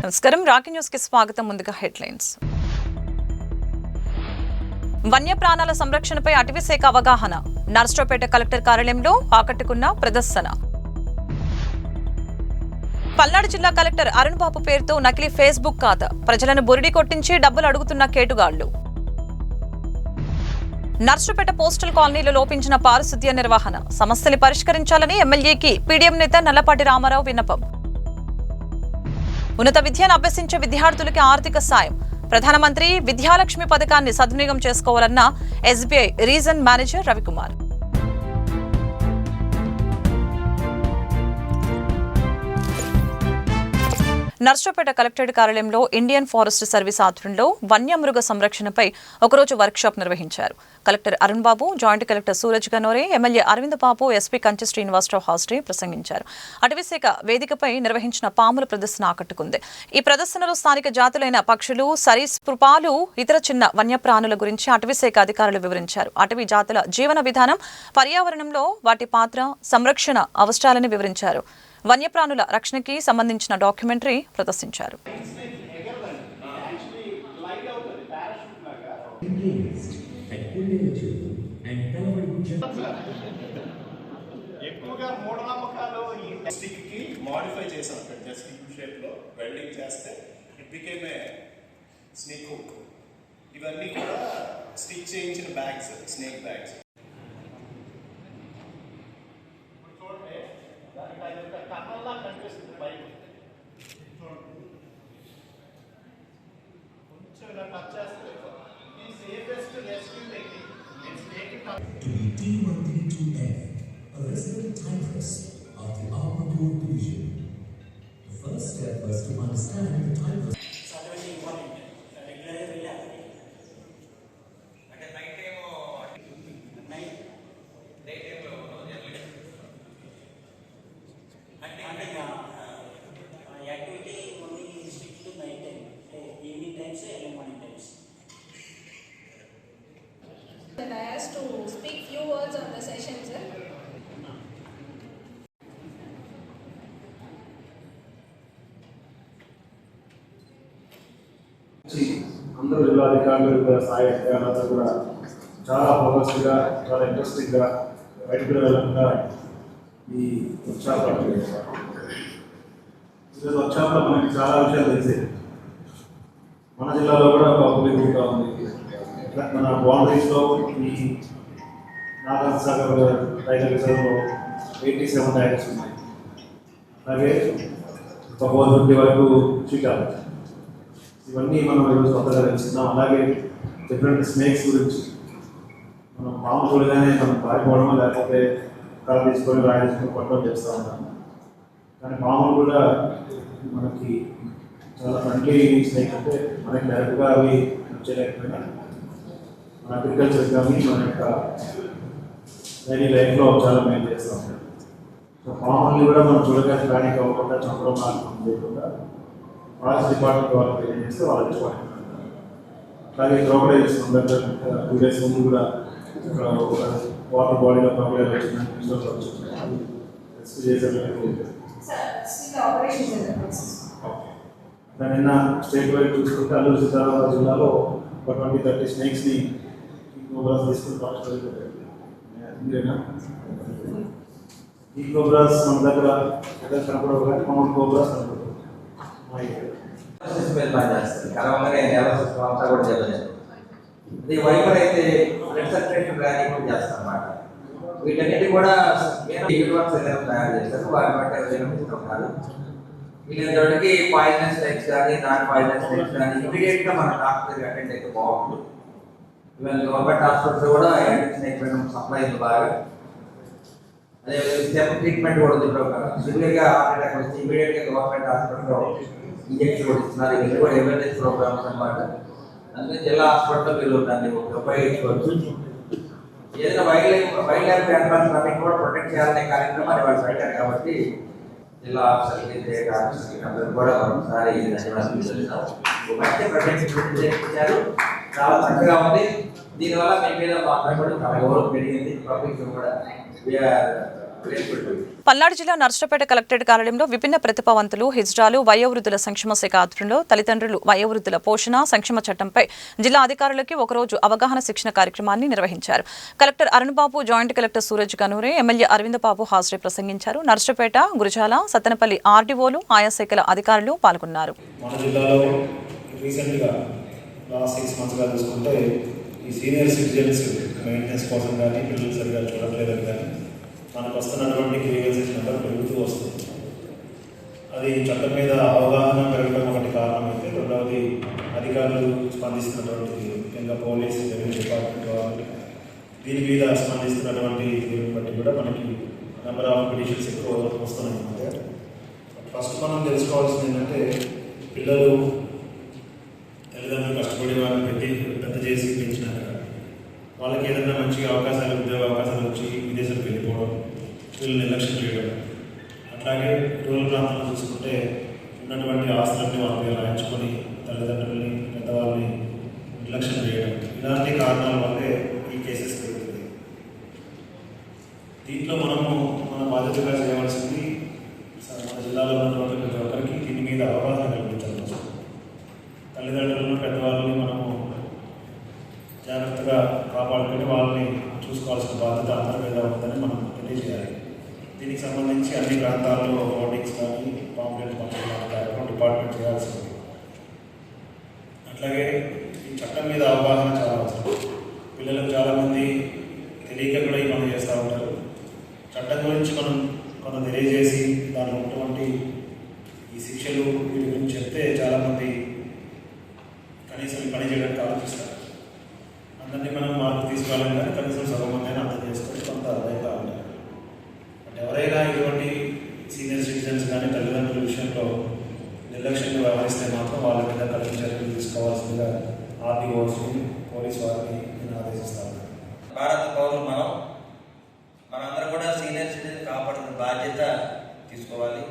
నమస్కారం Rocky news కి స్వాగతం. ముందుగా హెడ్లైన్స్. వన్యప్రాణాల సంరక్షణపై అటవీ శాఖ అవగాహన. నర్సరావుపేట కలెక్టర్ కార్యాలయంలో ఆకట్టుకున్న ప్రదర్శన. పల్నాడు జిల్లా కలెక్టర్ అరుణ్ బాబు పేరుతో నకిలీ ఫేస్బుక్ ఖాతా. ప్రజలను బురిడి కొట్టించి డబ్బులు అడుగుతున్న కేటుగాళ్లు. నర్సరావుపేట పోస్టల్ కాలనీలో లోపించిన పారిశుద్ధ్య నిర్వహణ సమస్యలు పరిష్కరించాలని ఎమ్మెల్యేకి పీడీఎం నేత నల్లపాటి రామారావు విన్నపం. ఉన్నత విద్యను అభ్యసించే విద్యార్థులకి ఆర్థిక సాయం. ప్రధానమంత్రి విద్యాలక్ష్మి పథకాన్ని సద్వినియోగం చేసుకోవాలన్న SBI region manager Ravikumar. Narasaraopet collectorate కార్యాలయంలో ఇండియన్ ఫారెస్ట్ సర్వీస్ ఆధ్వర్యంలో వన్యమృగ సంరక్షణపై ఒకరోజు వర్క్షాప్ నిర్వహించారు. Collector Arun Babu, joint collector Suraj Ganore, MLA Arvind Babu, SP Kanchi Srinivasa Rao హాస్టే ప్రసంగించారు. అటవీశాఖ వేదికపై నిర్వహించిన పాముల ప్రదర్శన ఆకట్టుకుంది. ఈ ప్రదర్శనలో స్థానిక జాతులైన పక్షులు, సరీసృపాలు, ఇతర చిన్న వన్యప్రాణుల గురించి అటవీశాఖ అధికారులు వివరించారు. అటవీ జాతుల జీవన విధానం, పర్యావరణంలో వాటి పాత్ర, సంరక్షణ అవసరాలని వివరించారు. వన్యప్రాణుల రక్షణకి సంబంధించిన డాక్యుమెంటరీ ప్రదర్శించారు. ఎక్కువగా మూఢనమ్మకాలు ఈ స్టిక్ కి మోడిఫై చేసాం. స్టిక్ షేప్ లో వెల్డింగ్ చేస్తే it became a snake hook. ఇవన్నీ కూడా స్టిక్ చేయించిన బ్యాగ్స్, స్నేక్ బ్యాగ్స్. చూడండి, దానికి కన్నంలా కనిపిస్తుంది బయట. కొంచెం ఇలా టచ్ చేస్తే ఈ safest rescue technique. To be T132F, a resident typhus of the Armador Division. The first step was to understand the typhus. And I asked to speak few words on the session, sir. అందరూ జిల్లాధికారులు స్థాయి అధికారులంతా కూడా చాలా ఫోకస్డ్గా, చాలా ఇంట్రెస్టింగ్గా బయటకు వెళ్ళకుండా ఈ వర్క్షాప్ ఈరోజు వర్క్షాప్లో మనకి చాలా విషయాలు తెలిసేది. మన జిల్లాలో కూడా ఒక పబ్లిక్ ఇంకా ఉంది. మన బౌండరీస్లో ఈ నాగార్జున సాగర్ టైగర్ రిజర్వ్లో 87 టైగర్స్ ఉన్నాయి. అలాగే బహువతి వరకు చీకాలు. ఇవన్నీ మనం ఈరోజు కొత్తగా తెలుస్తున్నాం. అలాగే డిఫరెంట్ స్నేక్స్ గురించి మనం పాము చూడగానే మనం పారిపోవడం, లేకపోతే కళ తీసుకొని రాయి తీసుకొని కొట్టడం చేస్తూ ఉంటాం. కానీ పాములు కూడా మనకి చాలా ఫ్రెండ్లీ స్నేక్. అంటే మనకి డైరెక్ట్గా అవి చేయలేకపోయినా మన అగ్రికల్చర్ కానీ మన యొక్క డైలీ లైఫ్లో చాలా మెయిన్ చేస్తూ ఉంటాం. సో పాముల్ని కూడా మనం చూడగానే ప్లానింగ్ అవ్వకుండా, చంపడం లేకుండా ఫారెస్ట్ డిపార్ట్మెంట్ వాళ్ళకి ఏం చేస్తే వాళ్ళు ఇష్టపడుతున్నారు. అలాగే క్రోకడైల్స్ 2 days ముందు కూడా వాటర్ బాడీలో క్రోకడైల్ వచ్చిందని న్యూస్లో వచ్చింది. రెస్క్యూ చేసేందుకు నిన్న స్టేట్ వైడ్ చూసుకుంటే అల్లూరు సీతారామరాజు జిల్లాలో ఒక 20-30 స్నేక్స్ని కోబ్రాస్ తీసుకుని పట్టుకోలేదు. ఈ కోబ్రాస్ మన దగ్గర కనపడవు, కానీ మామూలు కోబ్రాస్ కనపడవు. వైపర్ అయితే బ్లడ్ సర్క్యులేషన్ ప్లానింగ్ కూడా చేస్తాం అన్నమాట. వీటన్నిటి కూడా తయారు చేస్తారు. వాటి బట్టి ఉన్నారు. వీళ్ళకి పాయిజనస్ టైప్స్ కానీ, నాన్ పాయిజనస్ టైప్స్ కానీ ఇమీడియట్గా మన డాక్టర్ అటెండ్ అయితే బాగుంటుంది. ఇవాళ గవర్నమెంట్ హాస్పిటల్స్ కూడా యాంటీసైక్లిన్ సప్లై బాగా. అదే స్టెప్ ట్రీట్మెంట్ కూడా ఉంది. సివియర్గా హార్ట్ అటాక్ వచ్చి ఇమీడియట్గా గవర్నమెంట్ హాస్పిటల్లో ఇంజక్షన్ కూడా ఇస్తున్నారు. ఇవన్నీ కూడా ఎమర్జెన్సీ ప్రోగ్రామ్స్ అన్నమాట. అందుకే జిల్లా హాస్పిటల్లో మీరు దాన్ని ఉపయోగించుకోవచ్చు. ఏదైనా వైల్డ్ లైఫ్ యానిమల్స్ అన్ని కూడా ప్రొటెక్ట్ చేయాలనే కార్యక్రమాన్ని వాళ్ళు పెట్టారు. కాబట్టి జిల్లా ఆఫీసర్కి అందరూ కూడా ఒకసారి మంచి ప్రొటెక్షన్ చేయించారు. చాలా చక్కగా ఉంది. దీనివల్ల మీ మీద మా కూడా చాలా గౌరవం పెరిగింది. పబ్లిక్ కూడా పల్నాడు జిల్లా నర్సరావుపేట కలెక్టరేట్ కార్యాలయంలో విభిన్న ప్రతిభావంతులు హిజ్రాలు వయోవృద్ధుల సంక్షేమ శాఖ ఆధ్వర్యంలో తల్లిదండ్రులు వయోవృద్ధుల పోషణ సంక్షేమ చట్టంపై జిల్లా అధికారులకి ఒకరోజు అవగాహన శిక్షణ కార్యక్రమాన్ని నిర్వహించారు. Collector Arun Babu, joint collector Suraj Ganore, MLA Arvind Babu హాజరై ప్రసంగించారు. నర్సరావుపేట, గురజాల, సత్తెనపల్లి ఆర్డీఓలు, ఆయా శాఖల అధికారులు పాల్గొన్నారు. మన జిల్లాలో రీసెంట్గా లాస్ట్ 6 monthsగా చూసుకుంటే ఈ సీనియర్ సిటిజన్స్ మెయింటెనెన్స్ కోసం కానీ పిల్లలు సరిగా చూడట్లేదని కానీ మనకు వస్తున్నటువంటి గ్రీవెన్సెస్ నెంబర్ పెరుగుతూ వస్తుంది. అది చట్టం మీద అవగాహన పెరగడం ఒకటి కారణం అయితే, రెండవది అధికారులు స్పందిస్తున్నటువంటి ముఖ్యంగా పోలీస్ రెవెన్యూ డిపార్ట్మెంట్ వాళ్ళు దీని మీద స్పందిస్తున్నటువంటి దీన్ని బట్టి కూడా మనకి నెంబర్ ఆఫ్ పిటిషన్స్ ఎక్కువ వస్తున్నాయి అన్నమాట. ఫస్ట్ మనం తెలుసుకోవాల్సింది ఏంటంటే, పిల్లలు తల్లిదండ్రులు కష్టపడి వాళ్ళని పెద్ద చేసి పెంచినాక వాళ్ళకి ఏదైనా మంచి అవకాశాలు, ఉద్యోగ అవకాశాలు వచ్చి విదేశాలకు వెళ్ళిపోవడం, పిల్లలు నిర్లక్ష్యం చేయడం, అట్లాగే రూరల్ ప్రాంతాల్లో చూసుకుంటే ఉన్నటువంటి ఆస్తులన్నీ వాళ్ళ మీద రాయించుకొని తల్లిదండ్రులని పెద్దవాళ్ళని నిర్లక్ష్యం చేయడం, ఇలాంటి కారణాల వల్లే ఈ కేసెస్ పెరుగుతుంది. దీంట్లో మన బాధ్యతగా చేయవలసింది మన జిల్లాలో ఉన్నటువంటి ప్రతి ఒక్కరికి దీని మీద అవగాహన కల్పించాలి. తల్లిదండ్రులను పెద్దవాళ్ళని మనము జాగ్రత్తగా కాపాడుకొని వాళ్ళని చూసుకోవాల్సిన బాధ్యత అందరి మీద ఉందని మనం తెలియజేయాలి. దీనికి సంబంధించి అన్ని ప్రాంతాల్లో హోర్డింగ్స్ కానీ పాంప్లెట్ పంపించడం డిపార్ట్మెంట్ చేయాల్సి ఉంది. అట్లాగే ఈ చట్టం మీద అవగాహన చాలా అవసరం. పిల్లలకు చాలామంది తెలియక కూడా ఈ పనులు చేస్తూ ఉంటారు. చట్టం గురించి మనం కొంత తెలియజేసి దాంట్లో ఉన్నటువంటి ఈ శిక్షలు వీటి గురించి చెప్తే చాలామంది కనీసం ఈ పని చేయడానికి ఆలోచిస్తారు. అందరినీ మనం మార్పు తీసుకురాలేం కానీ కనీసం సగం మంది అయినా అర్థం చేసుకొని కొంత అర్థంగా ఉంటారు. బట్ ఎవరైనా ఇటువంటి సీనియర్ సిటిజన్స్ కానీ తల్లిదండ్రుల విషయంలో నిర్లక్ష్యంగా వ్యవహరిస్తే మాత్రం వాళ్ళ మీద కఠిన చర్యలు తీసుకోవాల్సిందిగా ఆర్టీఓస్ని, పోలీసు వారిని నేను ఆదేశిస్తాను. భారత పౌరులు మనందరం కూడా సీనియర్ సిటిజన్ కాపాడుతున్న బాధ్యత తీసుకోవాలి.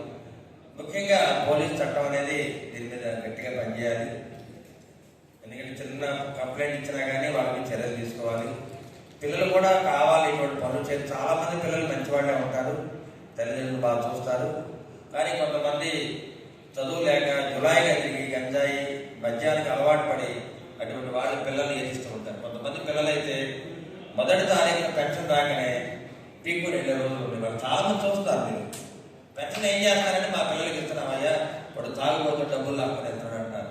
ముఖ్యంగా పోలీస్ చట్టం అనేది దీని మీద గట్టిగా పనిచేయాలి. ఎందుకంటే చిన్న కంప్లైంట్ ఇచ్చినా కానీ వాళ్ళకి చర్యలు తీసుకోవాలి. పిల్లలు కూడా కావాలి ఇటువంటి పనులు చేసి. చాలామంది పిల్లలు మంచివాళ్ళే ఉంటారు, తల్లిదండ్రులు బాగా చూస్తారు. కానీ కొంతమంది చదువు లేక జులాయిగా తిరిగి గంజాయి మద్యానికి అలవాటు పడి అటువంటి వాళ్ళ పిల్లల్ని ఏదిస్తూ ఉంటారు. కొంతమంది పిల్లలైతే మొదటి తారీఖు పెన్షన్ రాకనే పీక్కుని వెళ్ళే రోజులు ఉండేవాళ్ళు. చాలామంది చూస్తారు. మీరు పెన్షన్ ఏం చేస్తారంటే మా పిల్లలకి ఇస్తున్నామయ్యా, వాడు తాగుబోతు డబ్బులు లాక్కుని వెళ్తున్నాడు అంటారు.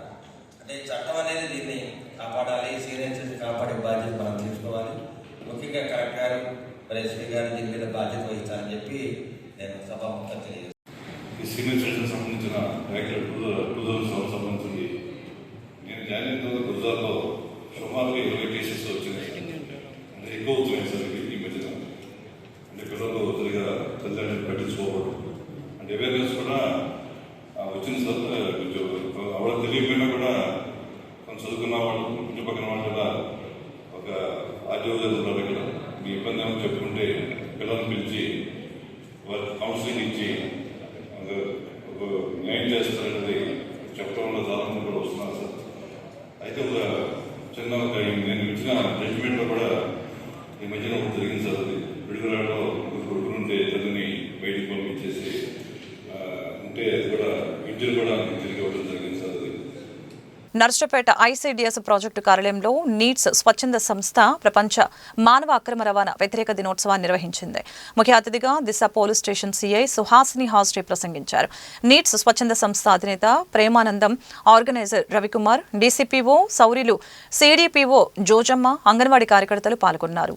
అంటే చట్టం అనేది దీన్ని కాపాడాలి, సీనియర్స్ కాపాడే బాధ్యత మనం తీసుకోవాలి. ముఖ్యంగా కలెక్టర్ గారు, ఎస్పీ గారు దీని మీద బాధ్యత వహిస్తారని చెప్పి నేను సభాముఖంగా తెలియజేస్తాను. ఈ సీనియర్ సిటిజన్ సంబంధించిన యాక్ట్ 2007 సంబంధించింది. నేను జాయిన్ అయిన తర్వాత గుజరాత్లో సుమారుగా 20 కేసెస్ వచ్చినాయి. అంటే ఎక్కువ అవుతున్నాయి సార్ ఈ మధ్యన. అంటే పిల్లలు సరిగా తల్లిదండ్రులు పట్టించుకోకూడదు. అంటే అవేర్నెస్ కూడా వచ్చింది సార్. కొంచెం అవడం తెలియకపోయినా కూడా కొంచెం చదువుకున్న వాళ్ళు, ఇంటి పక్కన వాళ్ళు కూడా ఒక ఆర్టీఓ చదువుతున్నారు ఇక్కడ. మీ ఇబ్బంది ఏమో చెప్పుకుంటే పిల్లల్ని పిలిచి వాళ్ళకి కౌన్సిలింగ్ ఇచ్చి ఒక న్యాయం చేస్తారనేది చెప్పడం వల్ల చాలా మంది కూడా వస్తున్నారు సార్. అయితే ఒక చిన్న నేను ఇచ్చిన జడ్జిమెంట్లో కూడా ఈ మధ్యన ఒకటి జరిగింది సార్. అది విడుదలలో కొడుకునుంటే తల్లిని బయటికి పంపించేసి ఉంటే అది కూడా ఇంటిని కూడా తిరిగి ఇవ్వడం జరిగింది సార్. అది నర్సరావుపేట ఐసీడీఎస్ ప్రాజెక్టు కార్యాలయంలో నీట్స్ స్వచ్ఛంద సంస్థ ప్రపంచ మానవ అక్రమ రవాణా వ్యతిరేక దినోత్సవాన్ని నిర్వహించింది. ముఖ్య అతిథిగా Disha police station CI Suhasini హాజరై ప్రసంగించారు. నీట్స్ స్వచ్ఛంద సంస్థ అధినేత ప్రేమానందం, ఆర్గనైజర్ రవికుమార్, డీసీపీఓ సౌరిలు, సిడిపిఓ జోజమ్మ, అంగన్వాడీ కార్యకర్తలు పాల్గొన్నారు.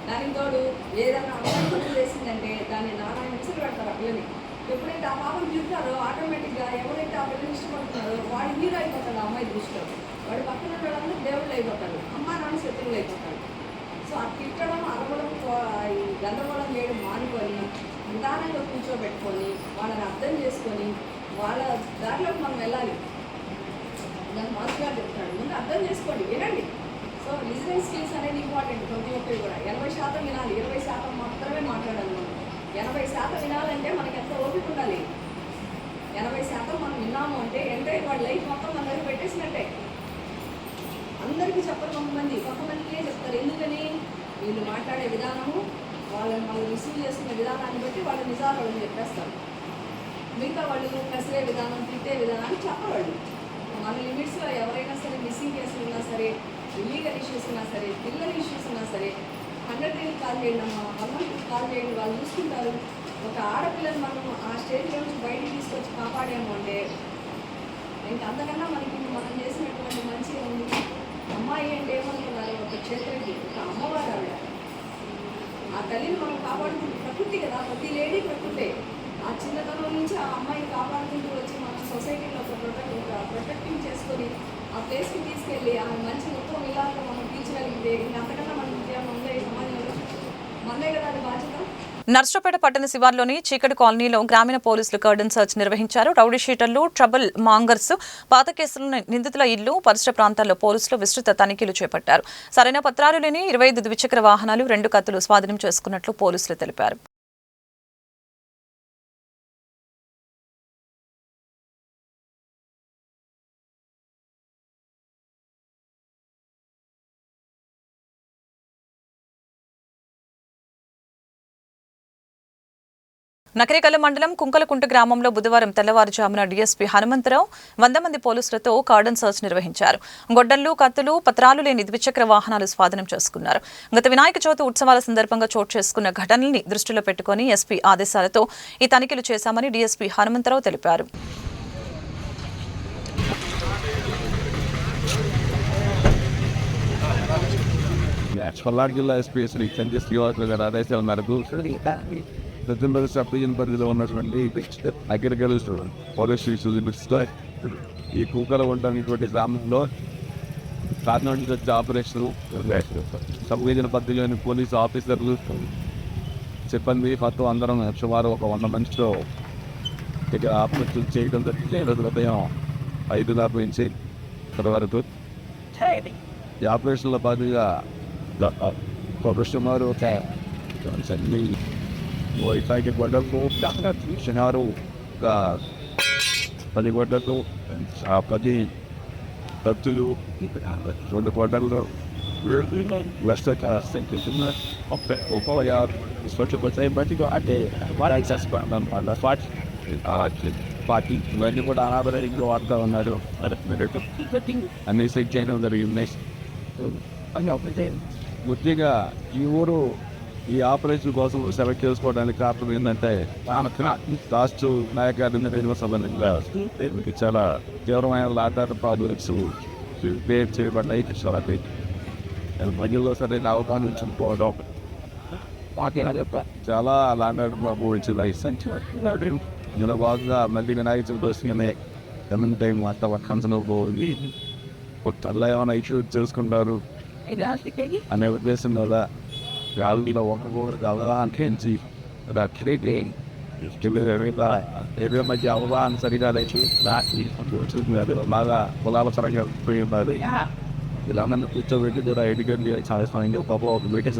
దానికి తోడు ఏదైనా అమ్మాయి చేసిందంటే దాన్ని నానా హింసలు పెడతారు. ఆ పిల్లని ఎప్పుడైతే ఆ పాపం చూస్తారో ఆటోమేటిక్గా ఎవరైతే ఆ పిల్లని ఇష్టపడుతున్నారో వాడు హీరో అయిపోతాడు. ఆ అమ్మాయి దృష్టిలో వాడు పక్కన వాళ్ళందరూ దేవుళ్ళు అయిపోతాడు, అమ్మా నాన్న శత్రువులు అయిపోతాడు. సో ఆ తిట్టడం, అరవడం, ఈ గందరగోళం చేయడం మానుకొని నిదానంగా కూర్చోబెట్టుకొని వాళ్ళని అర్థం చేసుకొని వాళ్ళ దారిలోకి మనం వెళ్ళాలి. దాన్ని మాస్టర్ చెప్తాడు, ముందు అర్థం చేసుకోండి, వినండి. సో లిజనింగ్ స్కిల్స్ అనేది ఇంపార్టెంట్. ప్రతి ఒక్కరు కూడా 80% వినాలి, 20% మాత్రమే మాట్లాడాలి. మనం 80% 80% వినాలంటే మనకి ఎంత ఓపిక ఉండాలి. 80% మనం విన్నాము అంటే వాడి లైఫ్ మొత్తం మన దగ్గర పెట్టేసినట్టే. అందరికీ చెప్పరు కొంతమందికే చెప్తారు. ఎందుకని? వీళ్ళు మాట్లాడే విధానము, వాళ్ళు రిసీవ్ చేసుకునే విధానాన్ని బట్టి వాళ్ళ నిజాలు వాళ్ళని చెప్పేస్తారు. మిగతా వాళ్ళు కసిరే విధానం, తిట్టే విధానాన్ని చెప్పవాళ్ళు. మన లిమిట్స్లో ఎవరైనా సరే మిస్సింగ్ కేసులు ఉన్నా సరే, ఇల్లీగల్ ఇష్యూస్ ఉన్నా సరే, పిల్లల ఇష్యూస్ ఉన్నా సరే 100 కాల్ చేయండి అమ్మా, 100 కాల్ చేయండి, వాళ్ళు చూసుకుంటారు. ఒక ఆడపిల్లని మనం ఆ స్టేజ్లో నుంచి బయటికి తీసుకొచ్చి కాపాడాము అంటే ఇంకా అంతకన్నా మనకి మనం చేసినటువంటి మంచిగా ఉంది. అమ్మాయి అంటే ఏమనుకున్నారు? ఒక క్షేత్రకి, ఒక అమ్మవారు ఆవిడ. ఆ తల్లిని మనం కాపాడుకుంటూ ప్రకృతి కదా, ప్రతి లేడీ ప్రకృతే. ఆ చిన్నతనం నుంచి ఆ అమ్మాయిని కాపాడుకుంటూ వచ్చి మన సొసైటీలో ఒక ప్రొటెక్టింగ్ చేసుకొని ఆ ప్లేస్కి తీసుకెళ్ళి ఆ మంచి మొత్తం ఇలాగా మనం తీర్చగలిగితే ఇంకా అంతకన్నా మనం ఇంకేమైనా ఉందా ఈ సమాజంలో? మనదే కదా అది బాధ్యత. నర్సరావుపేట పట్టణ శివార్లోని చీకటి కాలనీలో గ్రామీణ పోలీసులు కర్డన్ సర్చ్ నిర్వహించారు. రౌడీ షీటర్లు, ట్రబుల్ మాంగర్స్, పాత కేసులను నిందితుల ఇల్లు, పరిసర ప్రాంతాల్లో పోలీసులు విస్తృత తనిఖీలు చేపట్టారు. సరైన పత్రాలు లేని 25 ద్విచక్ర వాహనాలు, 2 కత్తులు స్వాధీనం చేసుకున్నట్లు పోలీసులు తెలిపారు. నకరికల్ల మండలం కుంకలకుంట గ్రామంలో బుధవారం తెల్లవారుజామున డీఎస్పీ హనుమంతరావు 100 మంది పోలీసులతో కార్డన్ సర్చ్ నిర్వహించారు. గొడ్డళ్లు, కత్తులు, పత్రాలు లేని ద్విచక్ర వాహనాలు స్వాధీనం చేసుకున్నారు. గత వినాయక చవితి ఉత్సవాల సందర్భంగా చోటు చేసుకున్న ఘటనల్ని దృష్టిలో పెట్టుకుని ఎస్పీ ఆదేశాలతో ఈ తనిఖీలు చేశామని డీఎస్పీ హనుమంతరావు తెలిపారు. పల్నాడు జిల్లా ఎస్పీ శ్రీ చంద్ర శ్రీవాసరావు గారి ఆదేశాల మేరకు సజ్జనపల్లి సబ్ డివిజన్ పరిధిలో ఉన్నటువంటి అగ్రికల్ పోలీస్ స్టేషన్ ఈ కూకల ఉండేటువంటి గ్రామంలో కాకినాడ వచ్చే ఆపరేషన్ సబ్ డివిజన్ పరిధిలోని పోలీసు ఆఫీసర్లు, సిబ్బంది మొత్తం అందరం సుమారు ఒక 100 మందితో ఇక్కడ ఆపరేషన్ చేయడం జరిగింది. ఈరోజు ఉదయం 5:40 నుంచి వరకు ఈ ఆపరేషన్లో భాగంగా సుమారు వైఫైకి గొడ్డలకు సుమారు 10 గొడ్డలు, 10 కత్తులు, 2 గొడ్డలు, పార్టీ ఇవన్నీ కూడా అనాథరైకి వాడుతూ ఉన్నారు. అన్ని సెట్ చేయడం జరిగింది. ముఖ్యంగా ఈ ఊరు ఈ ఆపరేషన్ కోసం సెలెక్ట్ చేసుకోవడానికి కారణం ఏంటంటే రాష్ట్ర నాయకులు సంబంధించి చాలా తీవ్రమైన లాటాట ప్రాజెక్ట్స్ ప్రిపేర్ చేయబడ్డాయి. మధ్యలో సరైన అవగాహన పోవడం చాలా లాటాట ప్రాబ్లమ్స్ ఇందులో బాగా మళ్ళీ వినాయక చవితి వస్తున్నాయి. ఎన్ని టైం వాతావరణం పోయింది, కొత్తలో ఏమైనా ఇష్యూ చేసుకుంటారు అనే ఉద్దేశం వల్ల గాలిలో ఒకరు అవగాహన ఏదో మధ్య అవగాహన సరిగా బాగా పొలాల సరంగా పోయి ఉన్నది. ఇలా కూర్చోబెట్టి కూడా ఎడ్యుకేట్ చాలా పెట్టేసి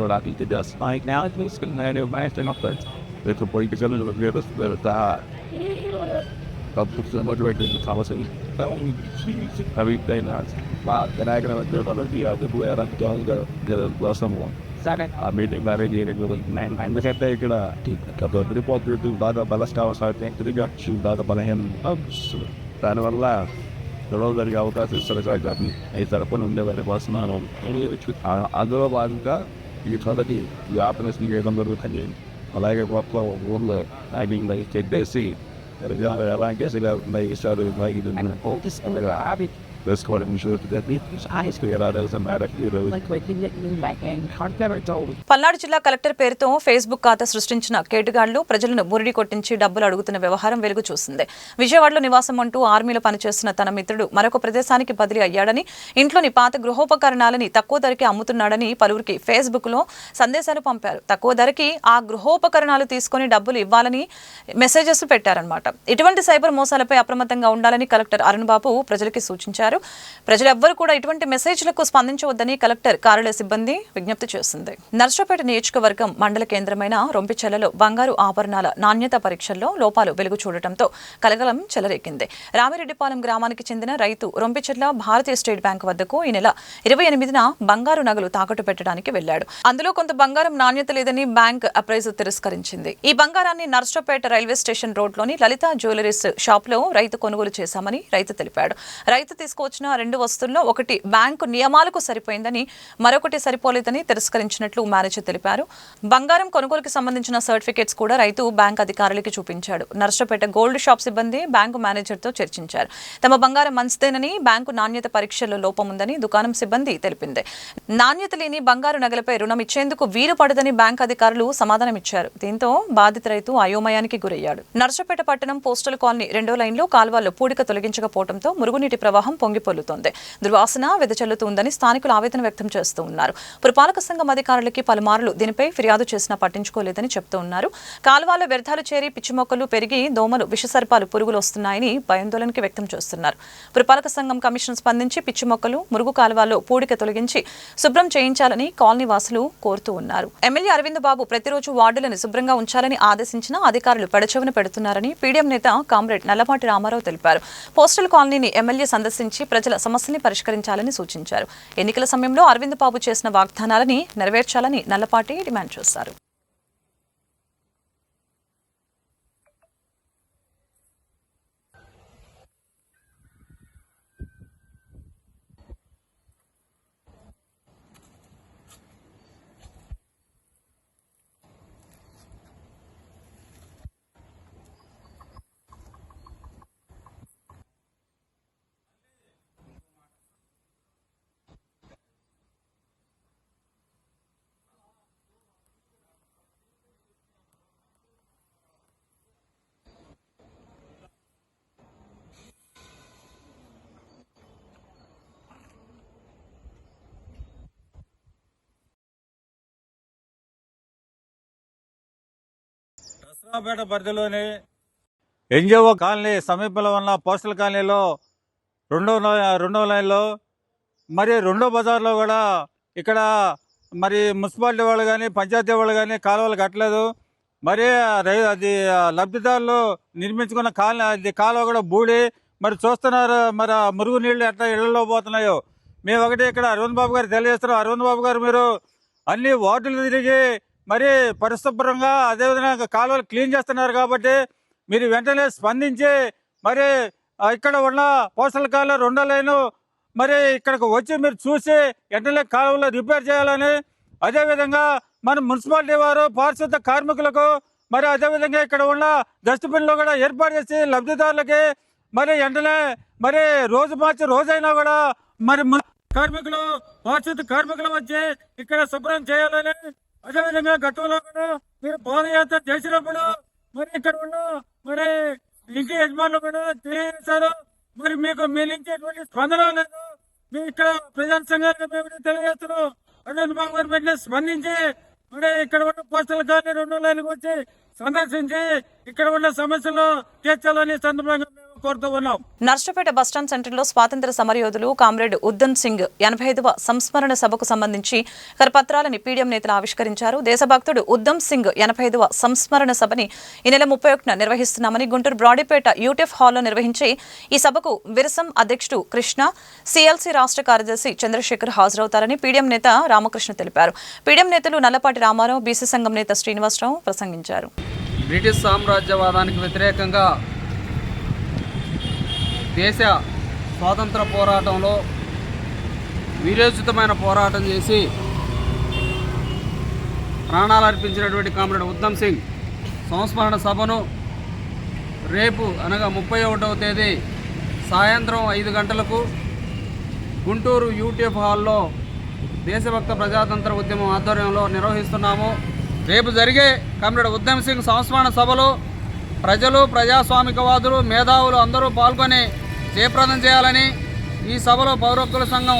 రేపు political motivated policy. Every day now, and I can the someone. Second, I made it very good with man. And we have taken a report to the Balascow, so I think to the gut, shoot out upon him. Then one laugh. The road that you got is sort of like that. Is that upon him never was not on other one. You thought that you happen to get on the road again. I like it, what I mean, like, take their seat. I guess they may start to make it and all this habit. Let's call it insurance that his eyes clear out as a matter Palnadu జిల్లా collector పేరుతో Facebook ఖాతా సృష్టించిన కేటుగాళ్లు ప్రజలను బురిడి కొట్టించి డబ్బులు అడుగుతున్న వ్యవహారం వెలుగు చూసింది. విజయవాడలో నివాసం అంటూ ఆర్మీలో పనిచేస్తున్న తన మిత్రుడు మరొక ప్రదేశానికి బదిలీ అయ్యాడని, ఇంట్లోని పాత గృహోపకరణాలని తక్కువ ధరకి అమ్ముతున్నాడని పలువురికి ఫేస్బుక్ లో సందేశాలు పంపారు. తక్కువ ధరకి ఆ గృహోపకరణాలు తీసుకుని డబ్బులు ఇవ్వాలని మెసేజెస్ పెట్టారన్నమాట. ఇటువంటి సైబర్ మోసాలపై అప్రమత్తంగా ఉండాలని కలెక్టర్ అరుణ్ బాబు ప్రజలకి సూచించారు. తెలిపారు. ప్రజలెవ్వరూ కూడా ఇటువంటి మెసేజ్లకు స్పందించవద్దని కలెక్టర్ కార్యాలయ సిబ్బంది విజ్ఞప్తి చేసింది. నర్సరావుపేట నియోజకవర్గం మండల కేంద్రమైన రొంపిచెర్లలో బంగారు ఆభరణాల నాణ్యత పరీక్షల్లో లోపాలు వెలుగు చూడటంతో కలకలం చెలరేగింది. రామిరెడ్డిపాలెం గ్రామానికి చెందిన రైతు రొంపిచెర్ల భారతీయ స్టేట్ బ్యాంక్ వద్దకు ఈ నెల 28న బంగారు నగలు తాకట్టు పెట్టడానికి వెళ్లాడు. అందులో కొంత బంగారం నాణ్యత లేదని బ్యాంక్ అప్రైజర్ తిరస్కరించింది. ఈ బంగారాన్ని నర్సరావుపేట రైల్వే స్టేషన్ రోడ్లోని లలిత జ్యువెలరీస్ షాప్లో రైతు కొనుగోలు చేశామని రైతు తెలిపాడు. రైతు తీసుకువచ్చిన 2 వస్తువుల్లో ఒకటి బ్యాంకు నియమాలకు సరిపోయిందని, మరొకటి సరిపోలేదని తిరస్కరించినట్లు మేనేజర్ తెలిపారు. బంగారం కొనుగోలుకి సంబంధించిన సర్టిఫికేట్స్ కూడా రైతు బ్యాంక్ అధికారులకి చూపించాడు. నర్సరావుపేట గోల్డ్ షాప్ సిబ్బంది బ్యాంకు మేనేజర్తో చర్చించారు. తమ బంగారం మంచిదేనని, బ్యాంకు నాణ్యత పరీక్షల్లో లోపం ఉందని దుకాణం సిబ్బంది తెలిపింది. నాణ్యత లేని బంగారు నగలపై రుణం ఇచ్చేందుకు వీలు పడదని బ్యాంక్ అధికారులు సమాధానమిచ్చారు. దీంతో బాధిత రైతు అయోమయానికి గురయ్యాడు. నర్సరావుపేట పట్టణం పోస్టల్ కాలనీ 2వ లైన్లో కాల్వల్లో పూడిక తొలగించకపోవడంతో మురుగునీటి ప్రవాహం పొంగిపొల్లుతోంది. దుర్వాసన వెదజల్లుతుందని స్థానికులు ఆవేదన వ్యక్తం చేస్తూ ఉన్నారు. పురపాలక సంఘం అధికారులకి పలుమార్లు దీనిపై ఫిర్యాదు చేసినా పట్టించుకోలేదని చెప్తూ ఉన్నారు. కాల్వల్లో వ్యర్థాలు చేరి పిచ్చి మొక్కలు పెరిగి దోమలు, విషసర్పాలు, పురుగులు వస్తున్నాయని భయాందోళనకి వ్యక్తం చేస్తున్నారు. పురపాలక సంఘం కమిషనర్ స్పందించి పిచ్చి మొక్కలు, మురుగు కాల్వల్లో పూడిక తొలగించి శుభ్రం చేయించాలని కాలనీ వాసులు కోరుతూ ఉన్నారు. ఎమ్మెల్యే అరవింద్ బాబు ప్రతిరోజు వార్డులను శుభ్రంగా ఉంచాలని ఆదేశించిన అధికారులు పెడచెవిన పెడుతున్నారని పీడీఎం నేత కామ్రేడ్ నల్లపాటి రామారావు తెలిపారు. పోస్టల్ కాలనీని ఎమ్మెల్యే సందర్శించి ప్రజల సమస్యల్ని పరిష్కరించాలని సూచించారు. ఎన్నికల సమయంలో అరవింద్ బాబు చేసిన వాగ్దానాలని నెరవేర్చాలని నల్లపాటి డిమాండ్ చేశారు. నర్సరావుపేట పరిధిలోని ఎన్జిఓ కాలనీ సమీపంలో ఉన్న పోస్టల్ కాలనీలో రెండవ లైన్లో మరి 2వ బజార్లో కూడా ఇక్కడ మరి మున్సిపాలిటీ వాళ్ళు కానీ పంచాయతీ వాళ్ళు కానీ కాలువలు కట్టలేదు. మరి అది లబ్ధిదారులు నిర్మించుకున్న కాలువ కూడా బూడి మరి చూస్తున్నారు. మరి మురుగు నీళ్లు ఎట్లా ఇళ్లలో పోతున్నాయో మేము ఒకటి ఇక్కడ అరవింద్ బాబు గారు తెలియజేస్తున్నాం. అరవింద్ బాబు గారు మీరు అన్ని వార్డులు తిరిగి మరి పరిశుభ్రంగా అదేవిధంగా కాలువలు క్లీన్ చేస్తున్నారు కాబట్టి మీరు వెంటనే స్పందించి మరి ఇక్కడ ఉన్న పోస్టల్ కాలువ 2వ లైను మరి ఇక్కడికి వచ్చి మీరు చూసి వెంటనే కాలువలో రిపేర్ చేయాలని, అదేవిధంగా మన మున్సిపాలిటీ వారు పారిశుద్ధ కార్మికులకు మరి అదేవిధంగా ఇక్కడ ఉన్న డస్ట్బిన్లు కూడా ఏర్పాటు చేసి లబ్ధిదారులకి మరి వెంటనే మరి రోజు మార్చి రోజైనా కూడా మరి కార్మికులు పారిశుద్ధ కార్మికులు వచ్చి ఇక్కడ శుభ్రం చేయాలని, అదేవిధంగా గతంలో కూడా మీరు పాదయాత్ర చేసినప్పుడు మరి ఇక్కడ ఉన్న మరి ఇంటి యజమానులు కూడా తెలియజేశారు. మరి మీకు మీ నుంచి ఎటువంటి స్పందన లేదు. మీ ఇక్కడ ప్రజా సంఘానికి మేము తెలియజేస్తున్నాం. అరవింద్ బాబు గారు వెంటనే స్పందించి మరి ఇక్కడ ఉన్న పోస్టల్ కాలనీ 2వ లైన్కి వచ్చి సందర్శించి ఇక్కడ ఉన్న సమస్యలు తీర్చాలని సందర్భంగా కోరుతూ ఉన్నాం. నర్సరావుపేట బస్టాండ్ సెంటర్లో స్వాతంత్ర సమరయోధులు కామ్రేడ్ ఉద్దమ్ సింగ్ 85వ సంస్మరణ సభకు సంబంధించి కరపత్రాలని పీడీఎం నేతలు ఆవిష్కరించారు. దేశభక్తుడు ఉద్దమ్ సింగ్ 85వ సంస్మరణ సభని ఈ నెల 31న నిర్వహిస్తున్నామని గుంటూరు బ్రాడీపేట యూటీఎఫ్ హాల్లో నిర్వహించి ఈ సభకు విరసం అధ్యక్షుడు కృష్ణ, సిఎల్సి రాష్ట్ర కార్యదర్శి చంద్రశేఖర్ హాజరవుతారని పీడీఎం నేత రామకృష్ణ తెలిపారు. పీడీఎం నేతలు నల్లపాటి రామారావు, బీసీ సంఘం నేత శ్రీనివాసరావు ప్రసంగించారు. బ్రిటిష్ సామ్రాజ్యవాదానికి వ్యతిరేకంగా దేశ స్వాతంత్ర పోరాటంలో వీరోచితమైన పోరాటం చేసి ప్రాణాలు అర్పించినటువంటి కామ్రేడ్ ఉద్దమ్ సింగ్ సంస్మరణ సభను రేపు అనగా 31వ తేదీ సాయంత్రం 5 గంటలకు గుంటూరు యూటీఎఫ్ హాల్లో దేశభక్త ప్రజాతంత్ర ఉద్యమం ఆధ్వర్యంలో నిర్వహిస్తున్నాము. రేపు జరిగే కామ్రేడ్ ఉద్దమ్ సింగ్ సంస్మరణ సభలో ప్రజలు, ప్రజాస్వామికవాదులు, మేధావులు అందరూ పాల్గొని జయప్రదం చేయాలని ఈ సభలో పౌర హక్కుల సంఘం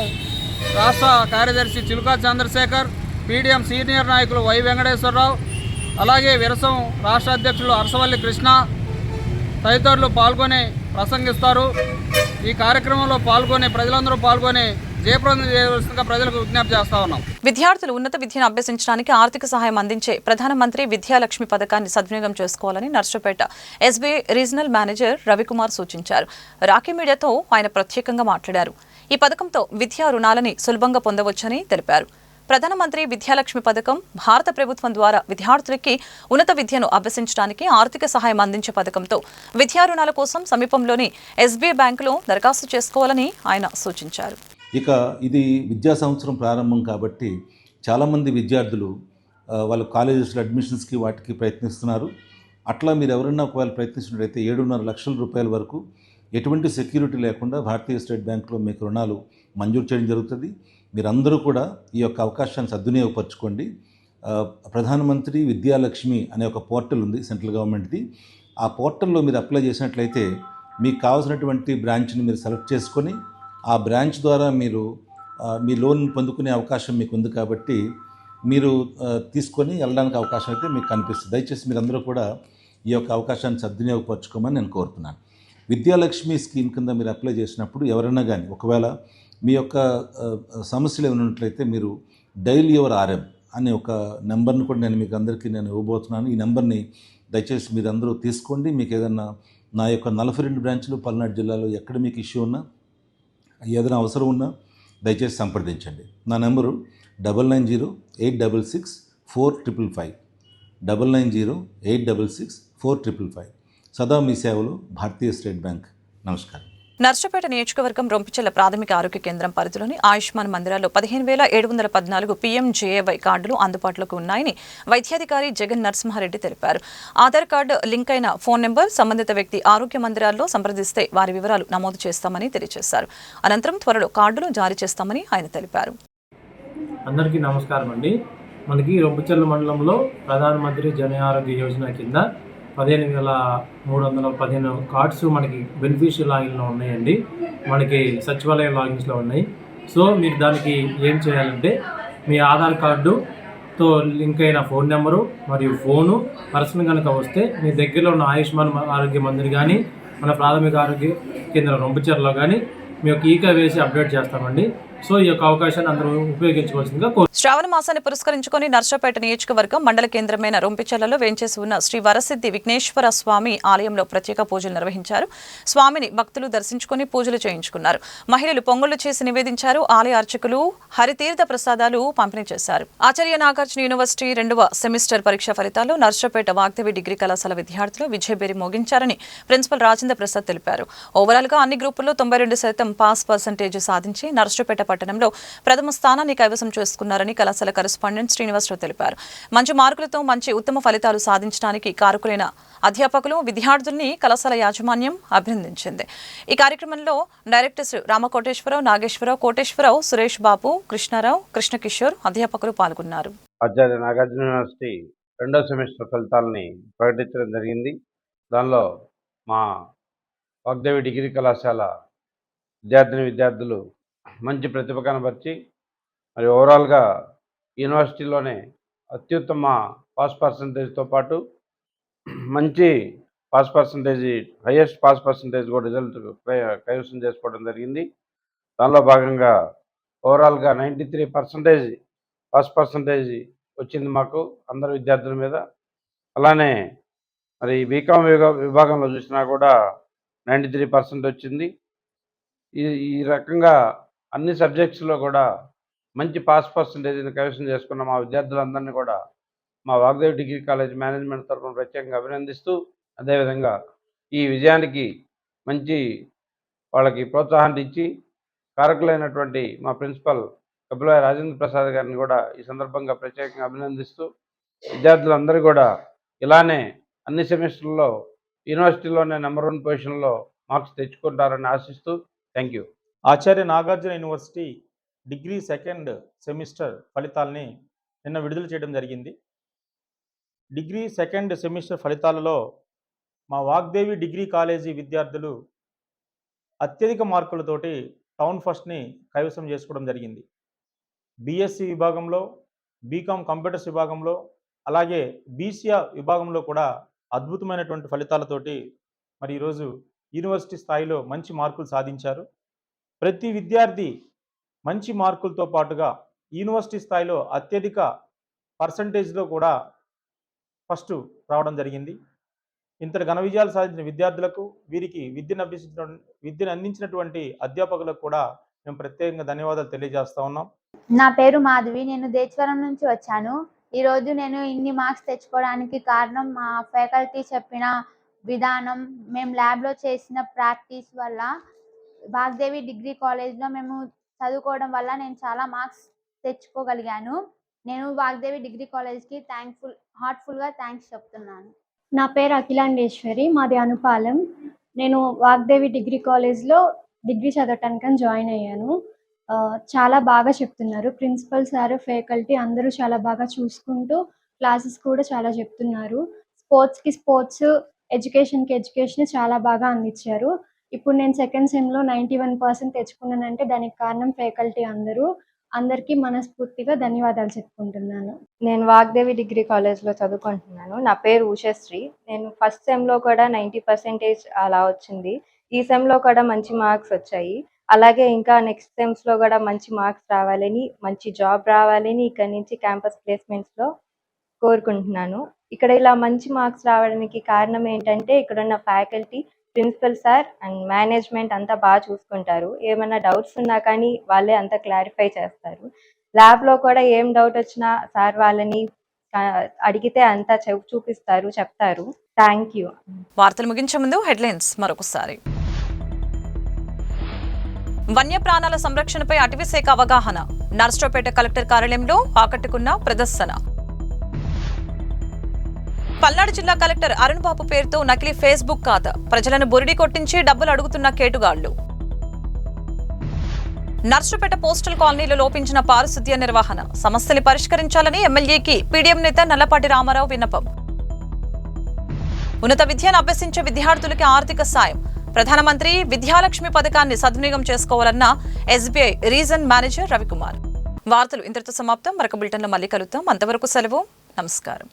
రాష్ట్ర కార్యదర్శి చిలుకా చంద్రశేఖర్, పీడీఎం సీనియర్ నాయకులు వై వెంకటేశ్వరరావు, అలాగే విరసం రాష్ట్ర అధ్యక్షులు అరసవల్లి కృష్ణ తదితరులు పాల్గొని ప్రసంగిస్తారు. ఈ కార్యక్రమంలో ప్రజలందరూ పాల్గొని జయప్రదం చేయవలసిందిగా ప్రజలకు విజ్ఞప్తి చేస్తా ఉన్నాం. విద్యార్థులు ఉన్నత విద్యను అభ్యసించడానికి ఆర్థిక సహాయం అందించే ప్రధానమంత్రి విద్యాలక్ష్మి పథకాన్ని సద్వినియోగం చేసుకోవాలని Narsapeta SBI regional manager Ravikumar సూచించారు. రాఖీ మీడియాతో ఆయన ప్రత్యేకంగా మాట్లాడారు. ఈ పథకంతో విద్యా రుణాలని సులభంగా పొందవచ్చని తెలిపారు. ప్రధానమంత్రి విద్యాలక్ష్మి పథకం భారత ప్రభుత్వం ద్వారా విద్యార్థులకి ఉన్నత విద్యను అభ్యసించడానికి ఆర్థిక సహాయం అందించే పథకంతో విద్యా రుణాల కోసం సమీపంలోని ఎస్బీఐ బ్యాంకులో దరఖాస్తు చేసుకోవాలని ఆయన సూచించారు. ఇక ఇది విద్యా సంవత్సరం ప్రారంభం కాబట్టి చాలామంది విద్యార్థులు వాళ్ళ కాలేజెస్లో అడ్మిషన్స్కి వాటికి ప్రయత్నిస్తున్నారు. అట్లా మీరు ఎవరైనా ఒకవేళ ప్రయత్నిస్తున్నట్లయితే 7.5 లక్షల రూపాయల వరకు ఎటువంటి సెక్యూరిటీ లేకుండా భారతీయ స్టేట్ బ్యాంకులో మీకు రుణాలు మంజూరు చేయడం జరుగుతుంది. మీరందరూ కూడా ఈ యొక్క అవకాశాన్ని సద్వినియోగపరచుకోండి. ప్రధానమంత్రి విద్యాలక్ష్మి అనే ఒక పోర్టల్ ఉంది సెంట్రల్ గవర్నమెంట్ది. ఆ పోర్టల్లో మీరు అప్లై చేసినట్లయితే మీకు కావాల్సినటువంటి బ్రాంచ్ని మీరు సెలెక్ట్ చేసుకొని ఆ బ్రాంచ్ ద్వారా మీరు మీ లోన్ పొందుకునే అవకాశం మీకు ఉంది కాబట్టి మీరు తీసుకొని వెళ్ళడానికి అవకాశం అయితే మీకు కనిపిస్తుంది. దయచేసి మీరందరూ కూడా ఈ యొక్క అవకాశాన్ని సద్వినియోగపరచుకోమని నేను కోరుతున్నాను. విద్యాలక్ష్మి స్కీమ్ కింద మీరు అప్లై చేసినప్పుడు ఎవరైనా కానీ ఒకవేళ మీ యొక్క సమస్యలు ఏమైనా ఉన్నట్లయితే మీరు డైల్ యువర్ ఆర్ఎం అనే ఒక నెంబర్ని కూడా నేను అందరికీ ఇవ్వబోతున్నాను. ఈ నెంబర్ని దయచేసి మీరు అందరూ తీసుకోండి. మీకు ఏదన్నా నా యొక్క 42 బ్రాంచ్లు పల్నాడు జిల్లాలో ఎక్కడ మీకు ఇష్యూ ఉన్నా ఏదైనా అవసరం ఉన్నా దయచేసి సంప్రదించండి. నా నెంబరు 9908664555 9908664555. సదా మీ సేవలు భారతీయ స్టేట్ బ్యాంక్. నమస్కారం. నర్సపేట నియోజకవర్గం రొంపిచెల్ల ప్రాథమిక ఆరోగ్య కేంద్రం పరిధిలోని ఆయుష్మాన్ మందిరాల్లో 15,714 PMJAY కార్డులు అందుబాటులోకి ఉన్నాయని వైద్యాధికారి జగన్ నరసింహారెడ్డి తెలిపారు. ఆధార్ కార్డు లింక్ అయిన ఫోన్ నెంబర్ సంబంధిత వ్యక్తి ఆరోగ్య మందిరాల్లో సంప్రదిస్తే వారి వివరాలు నమోదు చేస్తామని తెలియజేశారు. అనంతరం త్వరలో కార్డులు జారీ చేస్తామని ఆయన తెలిపారు. అందరికీ నమస్కారం అండి. మనకి రొంపిచెల్ల మండలంలో ప్రధానమంత్రి జన ఆరోగ్య యోజన కింద 15,315 కార్డ్స్ మనకి బెనిఫిషియల్ లాగిన్లో ఉన్నాయండి. మనకి సచివాలయం లాగిన్స్లో ఉన్నాయి. సో మీరు దానికి ఏం చేయాలంటే మీ ఆధార్ కార్డుతో లింక్ అయిన ఫోన్ నెంబరు మరియు ఫోను పర్సన్ కనుక వస్తే మీ దగ్గరలో ఉన్న ఆయుష్మాన్ ఆరోగ్య మందిర్ కానీ మన ప్రాథమిక ఆరోగ్య కేంద్రం రొంపిచెర్లలో కానీ మీ యొక్క ఈకా వేసి అప్డేట్ చేస్తామండి. సో ఈ యొక్క అవకాశాన్ని అందరూ ఉపయోగించవలసిందిగా శ్రావణ మాసాన్ని పురస్కరించుకొని నర్సపేట నియోజకవర్గం మండల కేంద్రమైన రొంపిచెర్లలో వేంచేసి ఉన్న శ్రీ వరసిద్ధి విఘ్నేశ్వర స్వామి ఆలయంలో ప్రత్యేక పూజలు నిర్వహించారు. స్వామిని భక్తులు దర్శించుకుని పూజలు చేయించుకున్నారు. మహిళలు పొంగళ్లు చేసి నివేదించారు. ఆలయ అర్చకులు హరితీర్థ ప్రసాదాలు పంపిణీ చేశారు. ఆచార్య నాగార్జున యూనివర్సిటీ 2వ సెమిస్టర్ పరీక్ష ఫలితాల్లో నర్సపేట వాగ్దేవి డిగ్రీ కళాశాల విద్యార్థులు విజయబేరి మోగించారని ప్రిన్సిపల్ రాజేంద్ర ప్రసాద్ తెలిపారు. ఓవరాల్ గా అన్ని గ్రూపుల్లో 92% పాస్ పర్సెంటేజ్ సాధించి నర్సపేట పట్టణంలో ప్రథమ స్థానాన్ని కైవసం చేసుకున్నారని కళాశాల కరెస్పాండెంట్ శ్రీనివాసరావు తెలిపారు. మంచి మార్కులతో మంచి ఉత్తమ ఫలితాలు సాధించడానికి కారకులైన అధ్యాపకులు విద్యార్థుల్ని కళాశాల యాజమాన్యం అభినందించింది. ఈ కార్యక్రమంలో డైరెక్టర్స్ రామకోటేశ్వరరావు, నాగేశ్వరరావు, కోటేశ్వరరావు, సురేష్ బాబు, కృష్ణారావు, కృష్ణకిషోర్ అధ్యాపకులు పాల్గొన్నారు. ఆచార్య నాగార్జున యూనివర్సిటీ 2వ సెమిస్టర్ ఫలితాలని ప్రకటించడం జరిగింది. దానిలో మా వాగ్దేవి డిగ్రీ కళాశాల విద్యార్థులు మంచి ప్రతిభ కనబరిచి మరి ఓవరాల్గా యూనివర్సిటీలోనే అత్యుత్తమ పాస్ పర్సంటేజ్తో పాటు మంచి pass percentage, highest pass percentage కూడా రిజల్ట్ కైవసం చేసుకోవడం జరిగింది. దానిలో భాగంగా ఓవరాల్గా 93% పాస్ పర్సంటేజ్ వచ్చింది మాకు అందరు విద్యార్థుల మీద. అలానే మరి బీకామ్ విభాగంలో చూసినా కూడా 93% వచ్చింది. ఈ రకంగా అన్ని సబ్జెక్ట్స్లో కూడా మంచి పాస్ పర్సంటేజ్ని కైవసం చేసుకున్న మా విద్యార్థులందరినీ కూడా మా వాగ్దేవి డిగ్రీ కాలేజ్ మేనేజ్మెంట్ తరఫున ప్రత్యేకంగా అభినందిస్తూ, అదేవిధంగా ఈ విజయానికి మంచి వాళ్ళకి ప్రోత్సాహాన్ని ఇచ్చి కారకులైనటువంటి మా ప్రిన్సిపల్ కపిలవాయి రాజేంద్ర ప్రసాద్ గారిని కూడా ఈ సందర్భంగా ప్రత్యేకంగా అభినందిస్తూ, విద్యార్థులందరూ కూడా ఇలానే అన్ని సెమిస్టర్లలో యూనివర్సిటీలోనే నెంబర్ 1 పొజిషన్లో మార్క్స్ తెచ్చుకుంటారని ఆశిస్తూ thank you. Acharya Nagarjuna university degree 2nd semester ఫలితాలని నిన్న విడుదల చేయడం జరిగింది. డిగ్రీ 2nd సెమిస్టర్ ఫలితాలలో మా వాగ్దేవి డిగ్రీ కాలేజీ విద్యార్థులు అత్యధిక మార్కులతోటి టౌన్ ఫస్ట్ని కైవసం చేసుకోవడం జరిగింది. బీఎస్సీ విభాగంలో, బీకామ్ కంప్యూటర్స్ విభాగంలో, అలాగే బీసీఆ విభాగంలో కూడా అద్భుతమైనటువంటి ఫలితాలతోటి మరి ఈరోజు యూనివర్సిటీ స్థాయిలో మంచి మార్కులు సాధించారు. ప్రతి విద్యార్థి మంచి మార్కులతో పాటుగా యూనివర్సిటీ స్థాయిలో అత్యధిక పర్సంటేజ్లో కూడా ఫస్ట్ రావడం జరిగింది. ఇంతటి ఘన విజయాలు సాధించిన విద్యార్థులకు, వీరికి విద్యను అందించినటువంటి అధ్యాపకులకు కూడా మేము ప్రత్యేకంగా ధన్యవాదాలు తెలియజేస్తా ఉన్నాం. నా పేరు మాధవి. నేను దేశవరం నుంచి వచ్చాను. ఈరోజు నేను ఇన్ని మార్క్స్ తెచ్చుకోవడానికి కారణం మా ఫ్యాకల్టీ చెప్పిన విధానం, మేము ల్యాబ్లో చేసిన ప్రాక్టీస్ వల్ల, వాగ్దేవి డిగ్రీ కాలేజ్లో మేము చదువుకోవడం వల్ల నేను చాలా మార్క్స్ తెచ్చుకోగలిగాను. నేను వాగ్దేవి డిగ్రీ కాలేజ్కి హార్ట్ఫుల్గా థ్యాంక్స్ చెప్తున్నాను. నా పేరు అఖిలాండేశ్వరి, మాది అనుపాలెం. నేను వాగ్దేవి డిగ్రీ కాలేజ్లో డిగ్రీ చదవటానికి జాయిన్ అయ్యాను. చాలా బాగా చెప్తున్నారు ప్రిన్సిపల్ సార్, ఫ్యాకల్టీ అందరూ చాలా బాగా చూసుకుంటూ క్లాసెస్ కూడా చాలా చెప్తున్నారు. స్పోర్ట్స్కి స్పోర్ట్స్, ఎడ్యుకేషన్కి ఎడ్యుకేషన్ చాలా బాగా అందించారు. ఇప్పుడు నేను సెకండ్ సెమ్లో 91% తెచ్చుకున్నానంటే దానికి కారణం ఫ్యాకల్టీ అందరికీ మనస్ఫూర్తిగా ధన్యవాదాలు చెప్పుకుంటున్నాను. నేను వాగ్దేవి డిగ్రీ కాలేజ్లో చదువుకుంటున్నాను. నా పేరు ఉషశ్రీ. నేను ఫస్ట్ సెమ్లో కూడా 90% అలా వచ్చింది. ఈ సెమ్లో కూడా మంచి మార్క్స్ వచ్చాయి. అలాగే ఇంకా నెక్స్ట్ సెమ్స్లో కూడా మంచి మార్క్స్ రావాలని, మంచి జాబ్ రావాలని ఇక్కడి నుంచి క్యాంపస్ ప్లేస్మెంట్స్లో కోరుకుంటున్నాను. ఇక్కడ ఇలా మంచి మార్క్స్ రావడానికి కారణం ఏంటంటే ఇక్కడున్న faculty, principal sir and management అంతా బాగా చూసుకుంటారు. ఏమైనా డౌట్స్ ఉన్నా కానీ వాళ్ళే అంతా క్లారిఫై చేస్తారు. ల్యాబ్లో కూడా ఏం డౌట్ వచ్చినా సార్ వాళ్ళని అడిగితే అంతా చూపిస్తారు, చెప్తారు. Thank you. వార్తలు ముగించే ముందు హెడ్లైన్స్ మరొకసారి. వన్యప్రాణాల సంరక్షణపై అటవీశాఖ అవగాహన, నర్సరావుపేట కలెక్టర్ కార్యాలయంలో ఆకట్టుకున్న ప్రదర్శన. పల్నాడు జిల్లా కలెక్టర్ అరుణ్ బాబు పేరుతో నకిలీ ఫేస్బుక్ ఖాతా, ప్రజలను బురిడి కొట్టించి డబ్బులు అడుగుతున్న కేటుగాళ్లు. నర్సరావుపేట పోస్టల్ కాలనీలో లోపించిన పారిశుద్ధ్య నిర్వహణ, సమస్యలు పరిష్కరించాలని ఎమ్మెల్యేకి పీడీఎం నేత నల్లపాటి రామారావు విన్నపం. ఉన్నత విద్యను అభ్యసించే విద్యార్థులకి ఆర్థిక సాయం, ప్రధానమంత్రి విద్యాలక్ష్మి పథకాన్ని సద్వినియోగం చేసుకోవాలన్న ఎస్బీఐ రీజన్ మేనేజర్ రవికుమార్. వార్తలు ఇంతటితో సమాప్తం. మరొక బులెటిన్లో మళ్ళీ కలుద్దాం. అంతవరకు సెలవు. నమస్కారం.